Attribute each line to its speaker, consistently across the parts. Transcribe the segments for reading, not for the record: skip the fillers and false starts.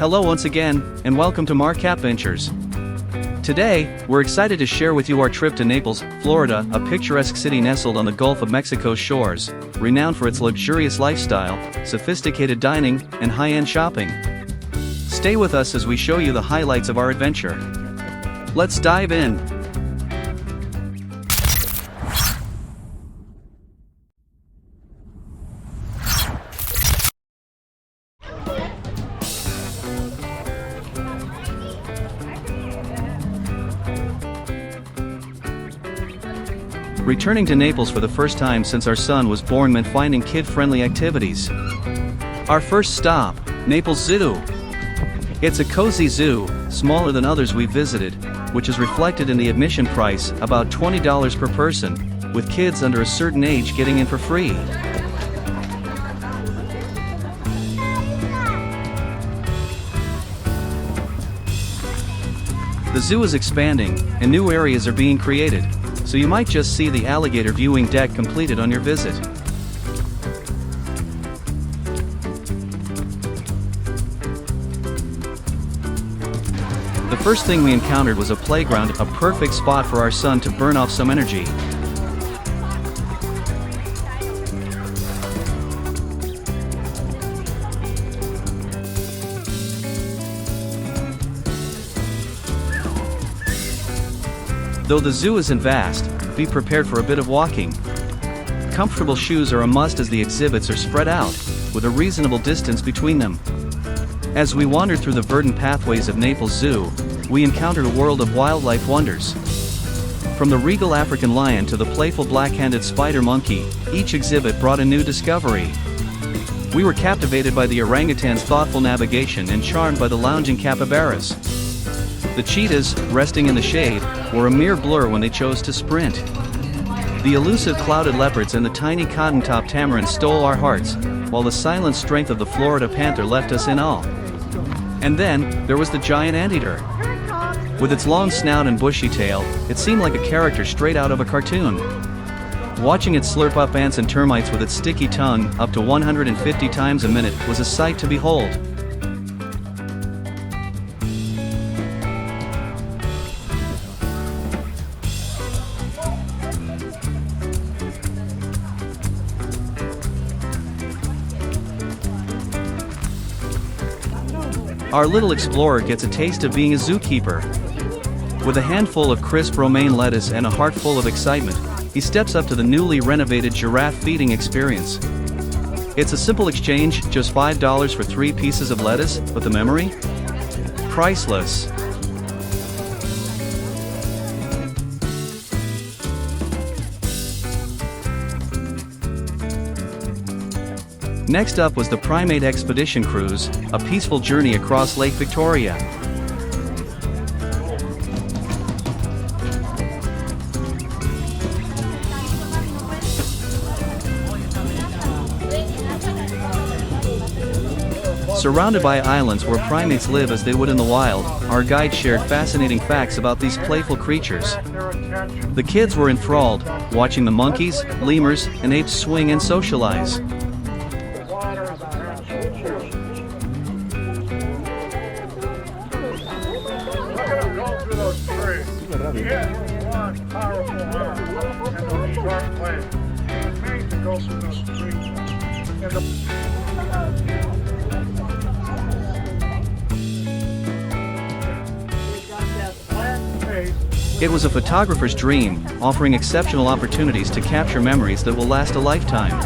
Speaker 1: Hello once again, and welcome to Marcap Ventures. Today, we're excited to share with you our trip to Naples, Florida, a picturesque city nestled on the Gulf of Mexico's shores, renowned for its luxurious lifestyle, sophisticated dining, and high-end shopping. Stay with us as we show you the highlights of our adventure. Let's dive in. Returning to Naples for the first time since our son was born meant finding kid-friendly activities. Our first stop, Naples Zoo. It's a cozy zoo, smaller than others we've visited, which is reflected in the admission price, about $20 per person, with kids under a certain age getting in for free. The zoo is expanding, and new areas are being created, so you might just see the alligator viewing deck completed on your visit. The first thing we encountered was a playground, a perfect spot for our son to burn off some energy. Though the zoo isn't vast, be prepared for a bit of walking. Comfortable shoes are a must as the exhibits are spread out, with a reasonable distance between them. As we wandered through the verdant pathways of Naples Zoo, we encountered a world of wildlife wonders. From the regal African lion to the playful black-handed spider monkey, each exhibit brought a new discovery. We were captivated by the orangutan's thoughtful navigation and charmed by the lounging capybaras. The cheetahs, resting in the shade, were a mere blur when they chose to sprint. The elusive clouded leopards and the tiny cotton-top tamarins stole our hearts, while the silent strength of the Florida panther left us in awe. And then, there was the giant anteater. With its long snout and bushy tail, it seemed like a character straight out of a cartoon. Watching it slurp up ants and termites with its sticky tongue, up to 150 times a minute, was a sight to behold. Our little explorer gets a taste of being a zookeeper. With a handful of crisp romaine lettuce and a heart full of excitement, he steps up to the newly renovated giraffe feeding experience. It's a simple exchange, just $5 for 3 pieces of lettuce, but the memory? Priceless. Next up was the Primate Expedition Cruise, a peaceful journey across Lake Victoria. Surrounded by islands where primates live as they would in the wild, our guide shared fascinating facts about these playful creatures. The kids were enthralled, watching the monkeys, lemurs, and apes swing and socialize. It was a photographer's dream, offering exceptional opportunities to capture memories that will last a lifetime.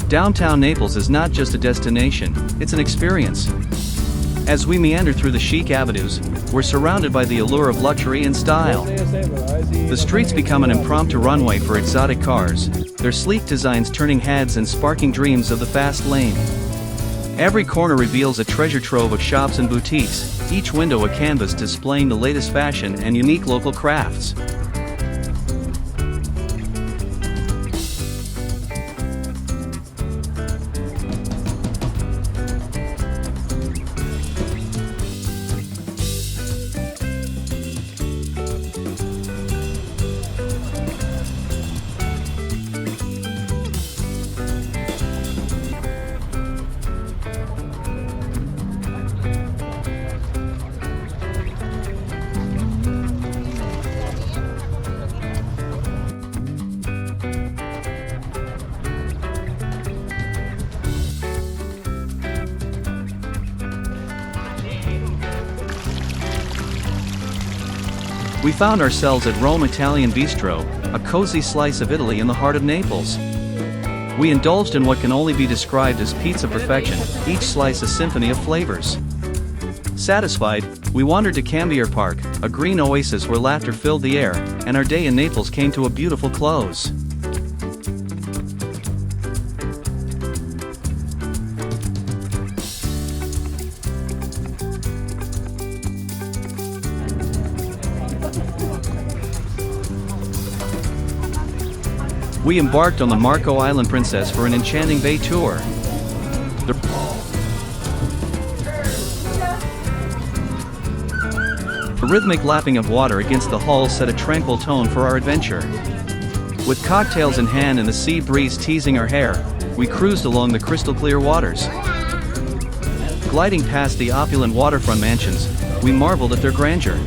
Speaker 1: Downtown Naples is not just a destination, it's an experience. As we meander through the chic avenues, we're surrounded by the allure of luxury and style. The streets become an impromptu runway for exotic cars, their sleek designs turning heads and sparking dreams of the fast lane. Every corner reveals a treasure trove of shops and boutiques, each window a canvas displaying the latest fashion and unique local crafts. We found ourselves at Rome Italian Bistro, a cozy slice of Italy in the heart of Naples. We indulged in what can only be described as pizza perfection, each slice a symphony of flavors. Satisfied, we wandered to Cambier Park, a green oasis where laughter filled the air, and our day in Naples came to a beautiful close. We embarked on the Marco Island Princess for an enchanting bay tour. The rhythmic lapping of water against the hull set a tranquil tone for our adventure. With cocktails in hand and the sea breeze teasing our hair, we cruised along the crystal-clear waters. Gliding past the opulent waterfront mansions, we marveled at their grandeur.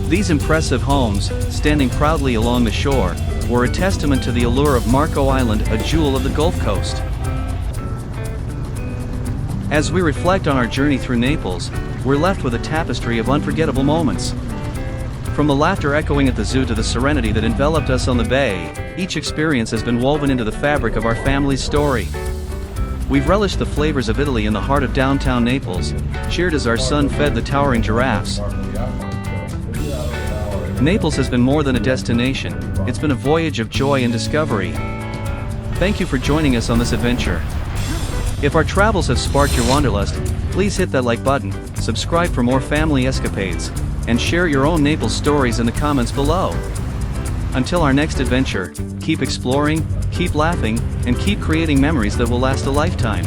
Speaker 1: These impressive homes, standing proudly along the shore, were a testament to the allure of Marco Island, a jewel of the Gulf Coast. As we reflect on our journey through Naples, we're left with a tapestry of unforgettable moments. From the laughter echoing at the zoo to the serenity that enveloped us on the bay, each experience has been woven into the fabric of our family's story. We've relished the flavors of Italy in the heart of downtown Naples, cheered as our son fed the towering giraffes. Naples has been more than a destination, it's been a voyage of joy and discovery. Thank you for joining us on this adventure. If our travels have sparked your wanderlust, please hit that like button, subscribe for more family escapades, and share your own Naples stories in the comments below. Until our next adventure, keep exploring, keep laughing, and keep creating memories that will last a lifetime.